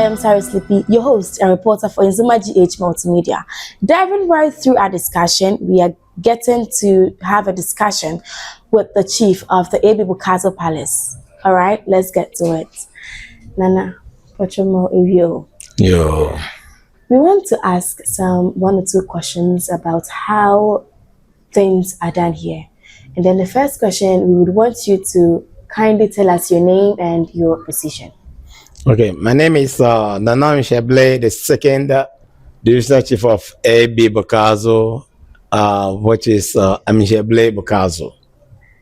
am Sarah Sleepy, your host and reporter for Nzema GH Multimedia. Diving right through our discussion, we are getting to have a discussion with the chief of the AB Bokazo Palace. All right, let's get to it. Nana, Yo. We want to ask one or two questions about how things are done here. And then the first question, we would want you to kindly tell us your name and your position. Okay, my name is Nana Amihere Blay II, Divisional Chief of AB Bokazo, which is Amihere Blay Bokazo.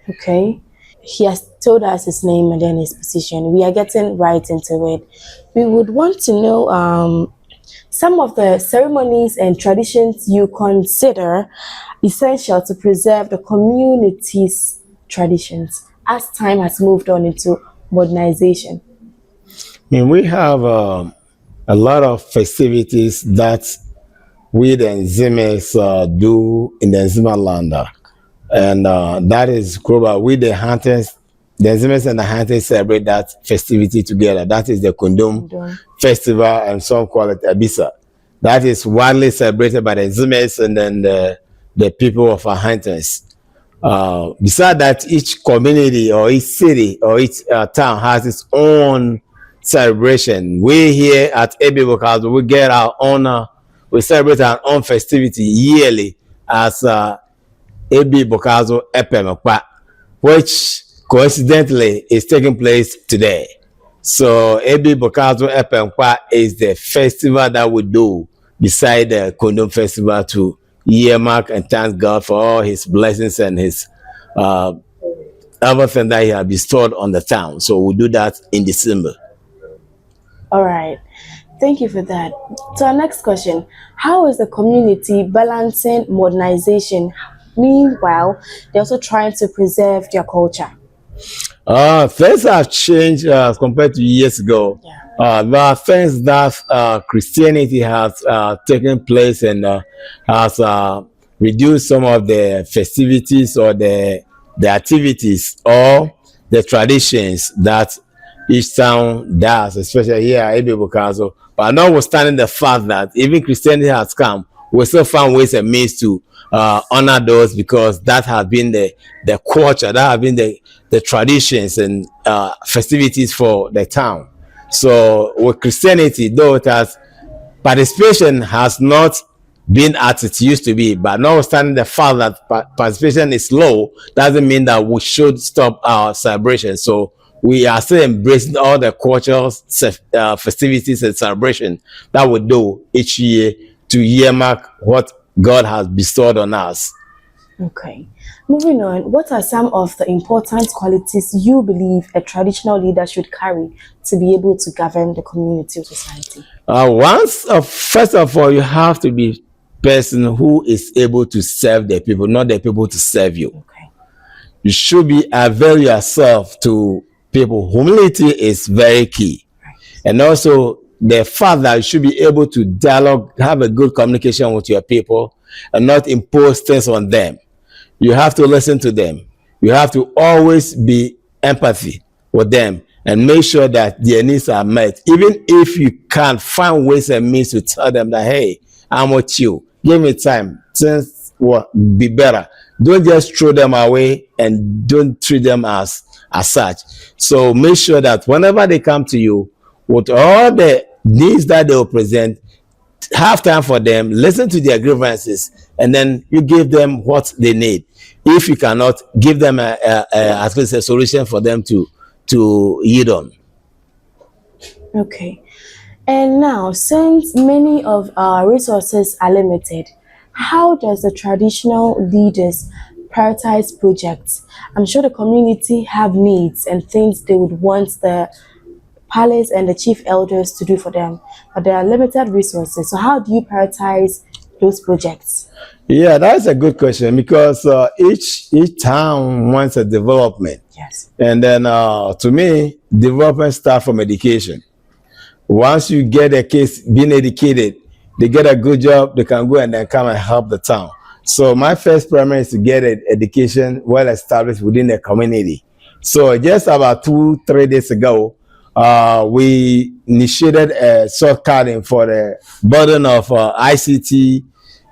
Okay, he has told us his name and then his position. We are getting right into it. We would want to know some of the ceremonies and traditions you consider essential to preserve the community's traditions as time has moved on into modernization. I mean, we have a lot of festivities that we the Nzemas do in the Nzema land. And that is global. We the hunters, the Nzemas and the hunters celebrate that festivity together. That is the Kundum Festival, and some call it Abisa. That is widely celebrated by the Nzemas and then the people of our hunters. Besides that, each community or each city or each town has its own celebration. We here at AB Bokazo, we get our own, we celebrate our own festivity yearly as AB Bokazo Epemokpa, which coincidentally is taking place today. So AB Bokazo Epemokpa is the festival that we do beside the Kondom Festival to earmark and thank God for all his blessings and his everything that he has bestowed on the town. So we do that in December. All right. Thank you for that. So our next question, how is the community balancing modernization? Meanwhile, they're also trying to preserve their culture. Things have changed compared to years ago. Yeah. There are things that Christianity has taken place and has reduced some of the festivities or the activities or the traditions that each town does, especially here at AB Bokazo. But notwithstanding the fact that even Christianity has come, we still found ways and means to honor those, because that has been the culture, that has been the traditions and festivities for the town. So with Christianity, though it has, participation has not been as it used to be, but notwithstanding the fact that participation is low, doesn't mean that we should stop our celebration. So we are still embracing all the cultural festivities and celebration that we do each year to earmark what God has bestowed on us. Okay. Moving on, what are some of the important qualities you believe a traditional leader should carry to be able to govern the community or society? First of all, you have to be a person who is able to serve the people, not the people to serve you. Okay. You should be avail yourself to people. Humility is very key. Right. And also the fact that you should be able to dialogue, have a good communication with your people and not impose things on them. You have to listen to them. You have to always be empathy with them and make sure that their needs are met. Even if you can't find ways and means to tell them that, hey, I'm with you. Give me time. Things will be better. Don't just throw them away and don't treat them as such. So make sure that whenever they come to you with all the needs that they will present, have time for them, listen to their grievances, and then you give them what they need. If you cannot, give them at least a solution for them to yield on. Okay. And now, since many of our resources are limited, how does the traditional leaders prioritize projects? I'm sure the community have needs and things they would want the palace and the chief elders to do for them, but there are limited resources. So how do you prioritize those projects? Yeah, that's a good question, because each town wants a development. Yes. And then to me, development starts from education. Once you get a case being educated, they get a good job, they can go and then come and help the town. So my first primary is to get an education well established within the community. So just about 2-3 days ago, we initiated a shortcutting for the burden of ICT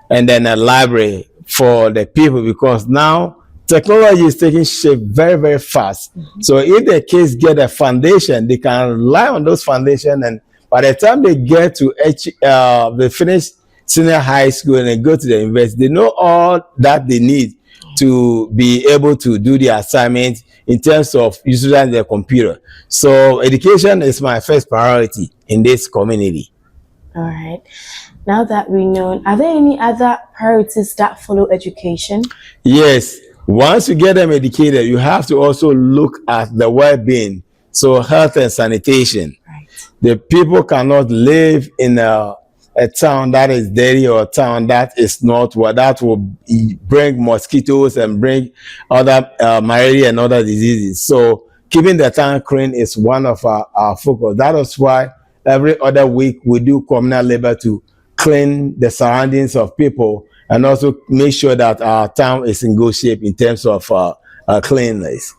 and then a library for the people, because now technology is taking shape very, very fast. So if the kids get a foundation, they can rely on those foundation, and by the time they get to they finish senior high school and they go to the university, they know all that they need to be able to do the assignment in terms of using their computer. So education is my first priority in this community. All right. Now that we know, are there any other priorities that follow education? Yes. Once you get them educated, you have to also look at the well-being. So health and sanitation. Right. The people cannot live in a town that is dirty, or a town that is not, well, that will bring mosquitoes and bring other malaria and other diseases. So keeping the town clean is one of our focus. That is why every other week we do communal labor to clean the surroundings of people, and also make sure that our town is in good shape in terms of cleanliness.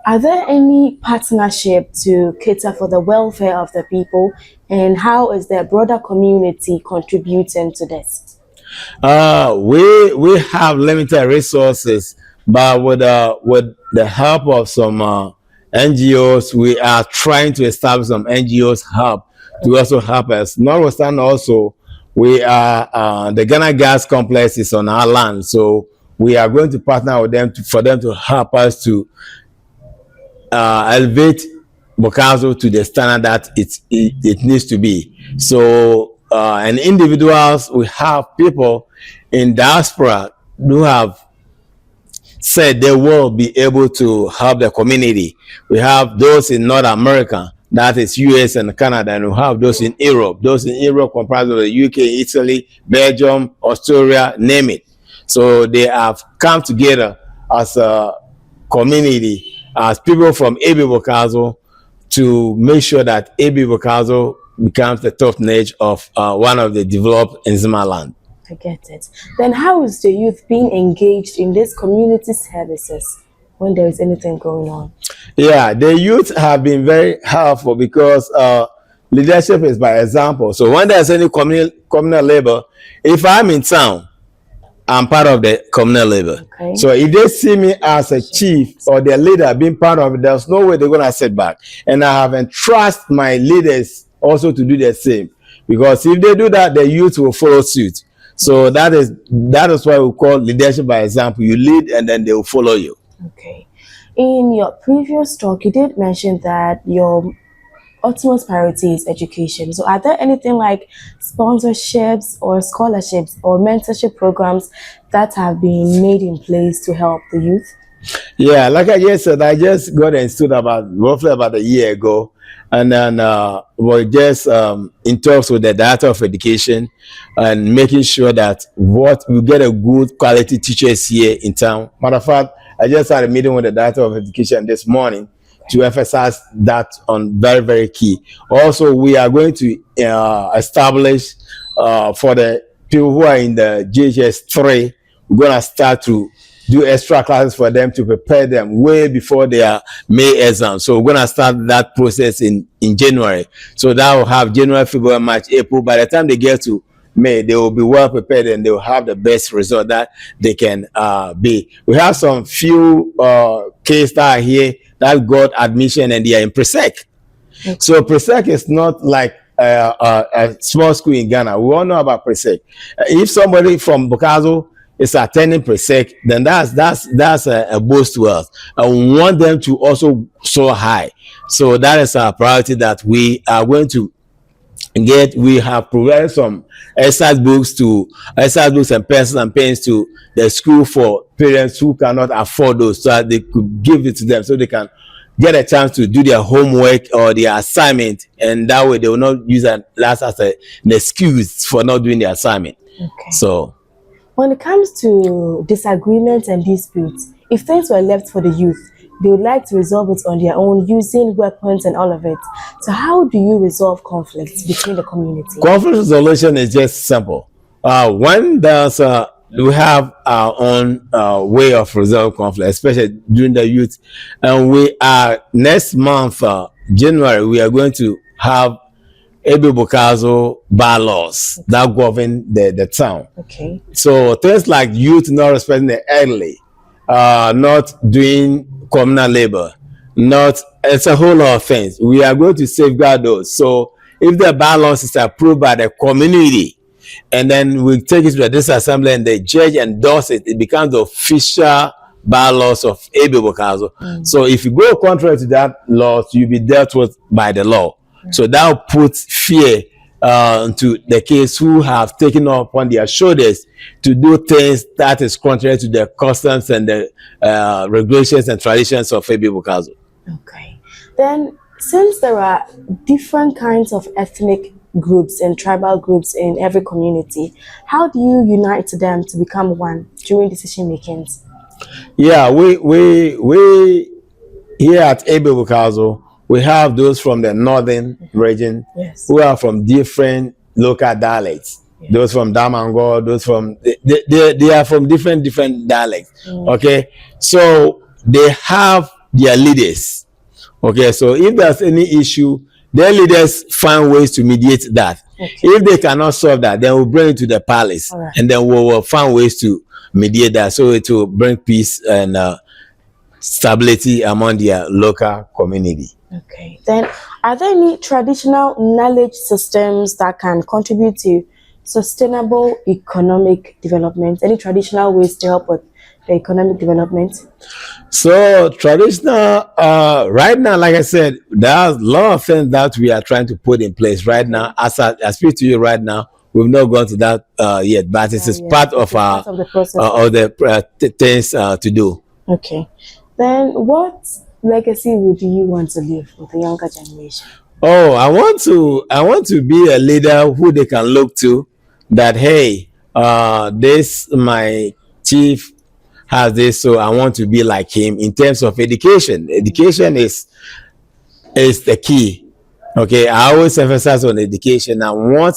Are there any partnership to cater for the welfare of the people, and how is the broader community contributing to this? We have limited resources, but with the help of some NGOs, we are trying to establish some NGOs hub to also help us. Notwithstanding, also we are the Ghana Gas Complex is on our land, so we are going to partner with them for them to help us to elevate Bokazo to the standard that it needs to be. So and individuals, we have people in diaspora who have said they will be able to help the community. We have those in North America, that is US and Canada, and we have those in Europe. Those in Europe comprise of the UK, Italy, Belgium, Australia, name it. So they have come together as a community, as people from AB Bokazo, to make sure that AB Bokazo becomes the top notch of one of the developed Nzema land. I get it. Then how is the youth being engaged in these community services when there is anything going on? Yeah, the youth have been very helpful, because leadership is by example. So when there's any communal labor, if I'm in town, I'm part of the communal labor. Okay. So if they see me as a chief or their leader being part of it, there's no way they're going to sit back. And I have entrusted my leaders also to do the same, because if they do that, the youth will follow suit. So that is why we call leadership by example. You lead and then they will follow you. Okay. In your previous talk, you did mention that your utmost priority is education. So are there anything like sponsorships or scholarships or mentorship programs that have been made in place to help the youth? Yeah, like I just said, I just got installed roughly about a year ago. And then we're just in talks with the Director of Education and making sure that we get a good quality teachers here in town. Matter of fact, I just had a meeting with the Director of Education this morning to emphasize that on very, very key. Also, we are going to establish for the people who are in the JHS 3, we're going to start to do extra classes for them to prepare them way before their May exam. So we're going to start that process in January. So that will have January, February, March, April. By the time they get to May, they will be well prepared and they will have the best result that they can be. We have some few kids that are here that got admission and they are in Presec. Okay. So Presec is not like a small school in Ghana. We all know about Presec. If somebody from Bokazo is attending Presec, then that's a boost to us. I want them to also soar high. So that is our priority that we are going to get. We have provided some exercise books and pencils and pens to the school for parents who cannot afford those, so that they could give it to them so they can get a chance to do their homework or their assignment, and that way they will not use that as an excuse for not doing the assignment. Okay. So when it comes to disagreements and disputes, if things were left for the youth, they would like to resolve it on their own using weapons and all of it. So how do you resolve conflicts between the community? Conflict resolution is just simple. When there's we have our own way of resolving conflict, especially during the youth. And we are next month, January, we are going to have Ebe Bokazo bylaws that govern the town. Okay. So things like youth not respecting the elderly, not doing communal labor, it's a whole lot of things. We are going to safeguard those. So if the bylaws is approved by the community, and then we take it to the district assembly and the judge endorses it, it becomes the official bylaws of Ebe Bokazo. So if you go contrary to that law, you'll be dealt with by the law. So that will put fear to the kids who have taken upon their shoulders to do things that is contrary to the customs and the regulations and traditions of Ebe Bokazo. Okay. Then, since there are different kinds of ethnic groups and tribal groups in every community, how do you unite them to become one during decision makings? Yeah, we here at Ebe Bokazo, we have those from the northern region who are from different local dialects. Those from Damango, those from they are from different dialects. Okay, so they have their leaders. Okay, so if there's any issue, their leaders find ways to mediate that. If they cannot solve that, then we'll bring it to the palace, and then we will find ways to mediate that, so it will bring peace and stability among their local community. Okay. Then, are there any traditional knowledge systems that can contribute to sustainable economic development? Any traditional ways to help with the economic development? So traditional, right now, like I said, there's a lot of things that we are trying to put in place right now. As I speak to you right now, we've not gone to that yet, but it is part of the process of the things to do. Okay. Then, what legacy would you want to leave with the younger generation? Oh, I want to be a leader who they can look to. That hey, this my chief has this, so I want to be like him in terms of education. Education is the key. Okay, I always emphasize on education. I want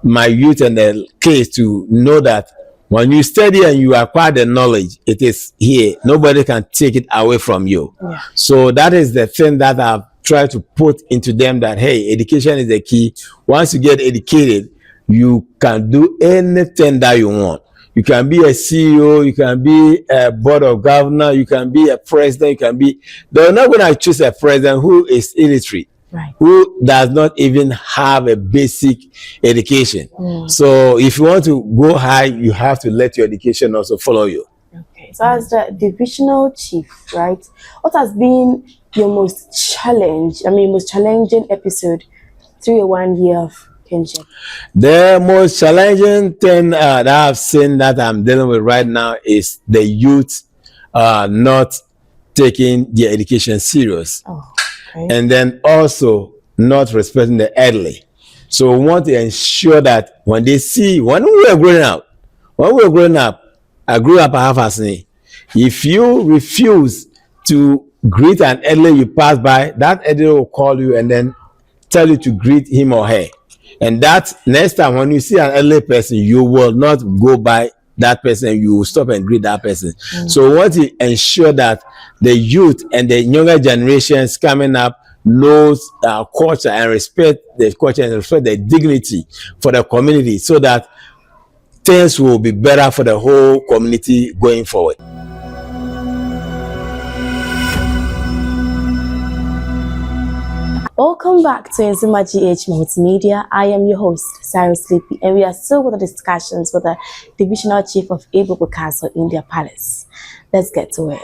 my youth and the kids to know that when you study and you acquire the knowledge, it is here. Nobody can take it away from you. So that is the thing that I've tried to put into them, that hey, education is the key. Once you get educated, you can do anything that you want. You can be a CEO, you can be a board of governor, you can be a president, you can be... They're not going to choose a president who is illiterate, who does not even have a basic education. So if you want to go high, you have to let your education also follow you. Okay, so as the divisional chief, right, what has been your most challenging episode through your 1 year of kinship? The most challenging thing that I've seen that I'm dealing with right now is the youth not taking their education serious. And then also not respecting the elderly. So we want to ensure that when they see, when we were growing up, I grew up half as me. If you refuse to greet an elderly you pass by, that elderly will call you and then tell you to greet him or her. And that next time when you see an elderly person, you will not go by that person, you will stop and greet that person. So we want to ensure that the youth and the younger generations coming up knows our culture and respect the culture and respect the dignity for the community, so that things will be better for the whole community going forward. Welcome back to Nzema GH Multimedia. I am your host, Cyrus Sleepy, and we are still with the discussions with the Divisional Chief of Ebe Bokazo in their palace. Let's get to it.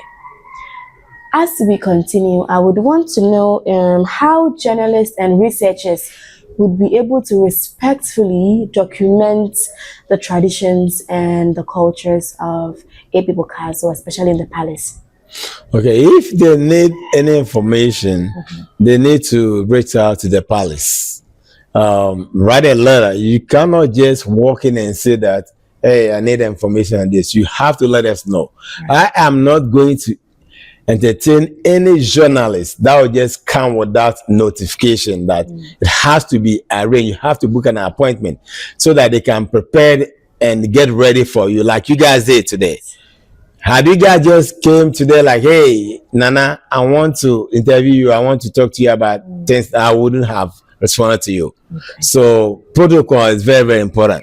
As we continue, I would want to know how journalists and researchers would be able to respectfully document the traditions and the cultures of Ebe Bokazo, especially in the palace. Okay, if they need any information, they need to reach out to the palace. Write a letter. You cannot just walk in and say that, hey, I need information on this. You have to let us know. I am not going to entertain any journalist that will just come without notification that it has to be arranged. You have to book an appointment so that they can prepare and get ready for you, like you guys did today. Had you guys just came today like, hey, Nana, I want to interview you. I want to talk to you about things that I wouldn't have responded to you. Okay. So protocol is very, very important.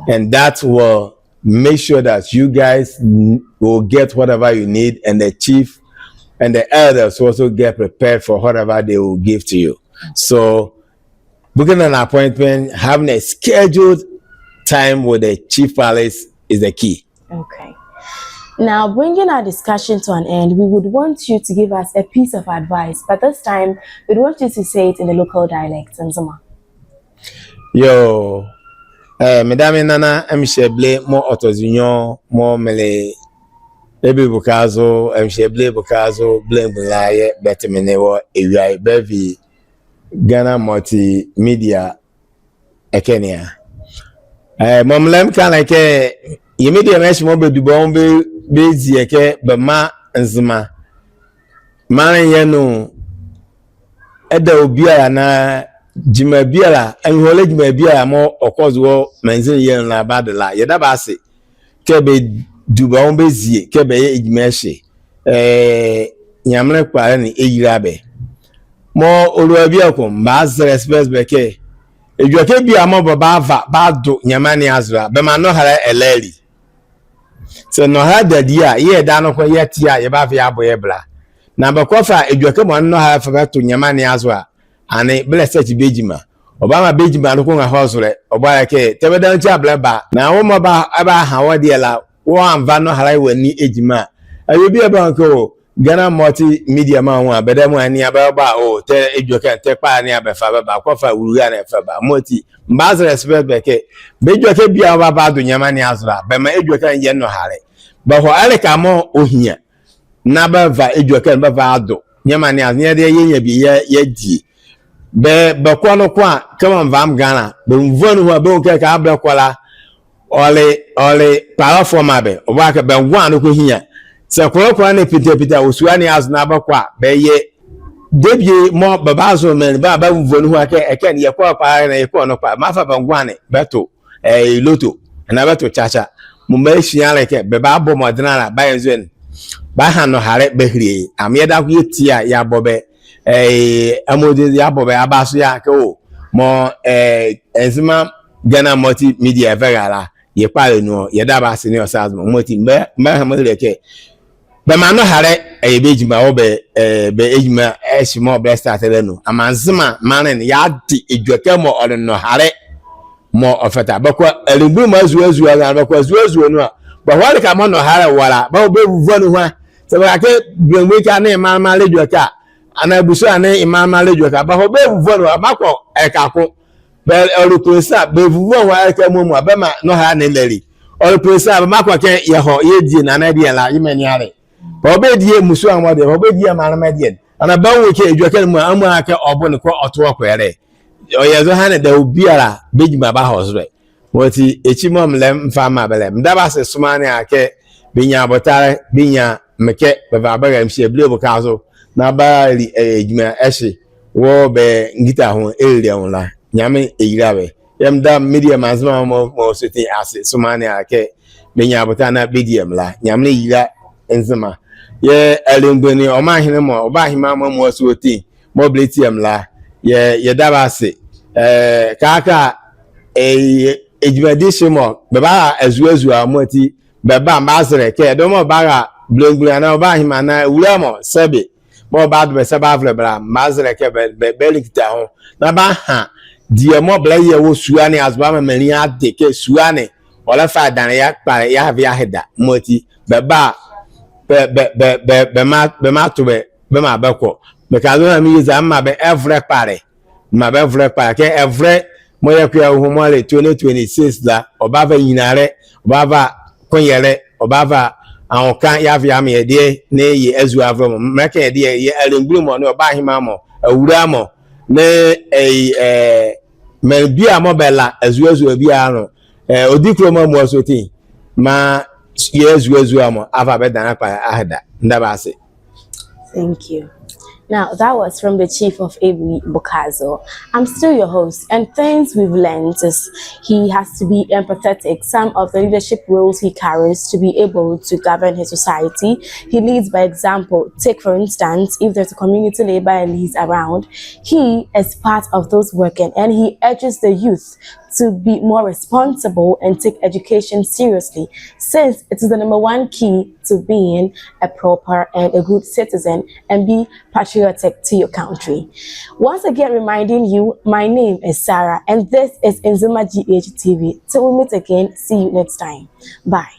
And that will make sure that you guys will get whatever you need, and the chief and the elders also get prepared for whatever they will give to you. So booking an appointment, having a scheduled time with the chief palace is the key. Okay. Now, bringing our discussion to an end, we would want you to give us a piece of advice, but this time we'd want you to say it in the local dialect. Nzema. Yo, Madame Nana Amihere Blay mo otozinyo mo mele ebi Bokazo Amihere Blay Bokazo Blay Mbulaye betemenewo ewia bevi Ghana Multimedia ekenia. Momlem kan like immediate mesh mo be dubon be zieke be ma Nzema. Mane yenu eda obia na jima biara enhole jima biara mo okozwo manzin yen la badala yeda ba se kebe duba on bezie kebe ye ejima hye nyamre kware ni eyira be mo oluwa bia ko mbaz respect beke ejuake bia mo baba ava bado nyamani azra be ma no hara eleri so no ha dadia ye da no ko yetia ye ba fa aboye bla na be kofa ejuake mo no hara fa beto nyamani azra ane blessed bejima obama bejima no ko nga hosure obaya ke tebedan ti ablaba na wo mo ba aba ha wode la wo anva no hara wani ejima ayobi aba ko Ghana Multimedia ma ho abedam ani ababa o te ejoka te pa ani abefa baba kofa wuruga na efa ba moti mbaz respect beke bejoka bia baba do nyama ni azra be ma ejoka nje no hare ba ho aleka mo ohia na bava ejoka bava ado nyama ni aznya de yenya bi ye di be kono kwa kama mvam Ghana be mvonu ho be nke ka abla kwala ole platform abe obaka be wan ko hia se kwa na pita osuani azna bakwa be ye debie mo babazo men ba mvonu ho aka ne yakwa pa na yakwa no pa mafa bangwane beto loto na beto chacha mo ma ehia like be ba bo modena na ba yenzen ba ha no hare behrie amyeda ku yetia ya bobe amodi ya bobe abaso ya ke o mo Nzema Ghana Multimedia vegala ye pale no ye da ba se ne osaz mo moti me ha mo leke be ma no hare bejima wo be ejima mo be start no amanzema manen ya di ejuake mo ore no hare mo ofeta bakwa elimbu ma zuazu ala bakwa zuazu no ba wale ka mo no hare wala ba be vuvu no ho se ba ke bemwe ka na imama lejuake ana buso ana imama lejuake ba ho be vuvu no abakọ ekako be olukosa be vuvu ho aka mo mu abema no ha na leri olukosa abakọ ke ye ho ye di na na dia la yimani hare obedie musu amode obedie manamedien ana bawo ke ejuake mu amu aka obon ko oto okwere oyezo hane da obiara bejima ba hosre woti echimom lem fama belem ndaba se sumane ake binya abotare binya meke baba Amihere Blay Bokazo na ba ejima eshi wo be ngita ho eri onla nyame eyirawe yamda media mazma mo seti ase sumane ake binya abotare na bediem la nyame yira Nzema ye elingbeni o ma hine mo oba hima mo suoti mo bletiam la ye daba se kaka ejibadishe mo beba azuazu amoti beba mazre ke do mo baga blengble na oba hima na wura mo sebe mo ba do sebe avlebra mazre ke be likita ho na ba ha die mo bla ye wo suane azba ma mani ade ke suane wala fa dan ya pa ya via heda moti beba be ma to be ma beko because na mi use am be every pare ma be every pare ke every mo ye kwa hu mo le 2026 la obava yinare obava konyere obava awon kan ya via me de na ye ezu avro me ke de ye elengburu mo no oba hima mo awura mo ne me bia mo bela ezu bia no odikro mo so tin ma yes, amo ava be dana pa ahda ndaba ase. Thank you. Now, that was from the chief of AB, Bokazo. I'm still your host, and things we've learned is he has to be empathetic. Some of the leadership roles he carries to be able to govern his society. He leads by example. Take, for instance, if there's a community labor and he's around, he is part of those working, and he urges the youth to be more responsible and take education seriously, since it is the number one key to being a proper and a good citizen and be patriotic to your country. Once again, reminding you, my name is Sarah, and this is Nzema GH TV. Till we meet again, see you next time. Bye.